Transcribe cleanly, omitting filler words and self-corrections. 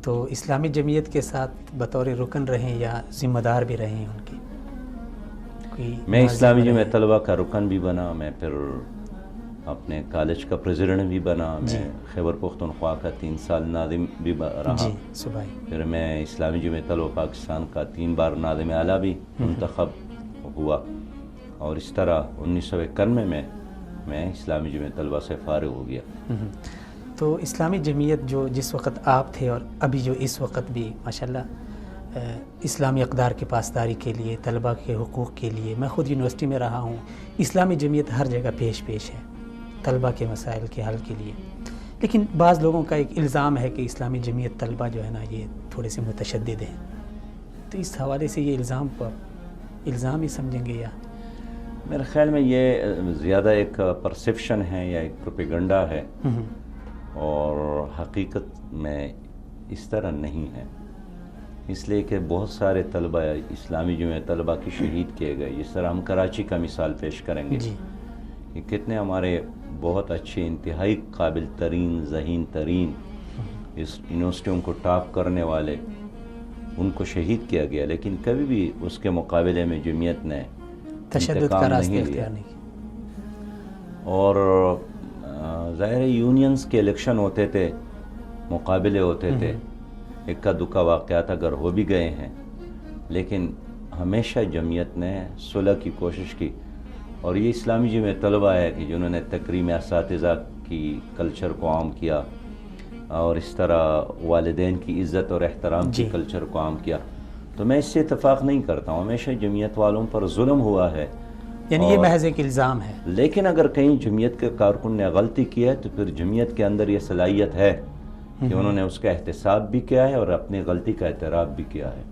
تو اسلامی جمعیت کے ساتھ بطور رکن رہیں یا ذمہ دار بھی رہے ہیں ان کی؟ میں اسلامی جمعیت طلبہ کا رکن بھی بنا، میں پھر اپنے کالج کا پریزیڈنٹ بھی بنا، میں خیبر پختونخوا کا 3 سال ناظم بھی رہا، پھر میں اسلامی جمعیت طلبہ پاکستان کا 3 بار ناظم اعلیٰ بھی منتخب ہوا، اور اس طرح 1991 میں میں اسلامی جمعیت طلبہ سے فارغ ہو گیا۔ تو اسلامی جمعیت جو جس وقت آپ تھے اور ابھی جو اس وقت بھی ماشاءاللہ اسلامی اقدار کی پاسداری کے لیے، طلبہ کے حقوق کے لیے، میں خود یونیورسٹی میں رہا ہوں، اسلامی جمعیت ہر جگہ پیش ہے طلبہ کے مسائل کے حل کے لیے، لیکن بعض لوگوں کا ایک الزام ہے کہ اسلامی جمعیت طلبہ جو ہے نا یہ تھوڑے سے متشدد ہیں، تو اس حوالے سے یہ الزام ہی سمجھیں گے یا؟ میرے خیال میں یہ زیادہ ایک پرسیپشن ہے یا ایک پروپیگنڈا ہے، اور حقیقت میں اس طرح نہیں ہے، اس لیے کہ بہت سارے طلبہ اسلامی جمعیت طلبہ کی شہید کیے گئے، جس طرح ہم کراچی کا مثال پیش کریں گے کہ کتنے ہمارے بہت اچھے، انتہائی قابل ترین، ذہین ترین، اس یونیورسٹیوں کو ٹاپ کرنے والے، ان کو شہید کیا گیا، لیکن کبھی بھی اس کے مقابلے میں جمعیت نے تشدد کا راستہ اختیار نہیں کیا۔ اور ظاہر یونینز کے الیکشن ہوتے تھے، مقابلے ہوتے تھے، اکا دکا واقعات اگر ہو بھی گئے ہیں، لیکن ہمیشہ جمعیت نے صلح کی کوشش کی، اور یہ اسلامی جمعیت طلبہ ہے کہ جنہوں نے تکریم اساتذہ کی کلچر کو عام کیا، اور اس طرح والدین کی عزت اور احترام کی کلچر کو عام کیا، تو میں اس سے اتفاق نہیں کرتا ہوں، ہمیشہ جمعیت والوں پر ظلم ہوا ہے، یعنی یہ محض ایک الزام ہے، لیکن اگر کہیں جمعیت کے کارکن نے غلطی کی ہے تو پھر جمعیت کے اندر یہ صلاحیت ہے کہ انہوں نے اس کا احتساب بھی کیا ہے اور اپنی غلطی کا اعتراف بھی کیا ہے۔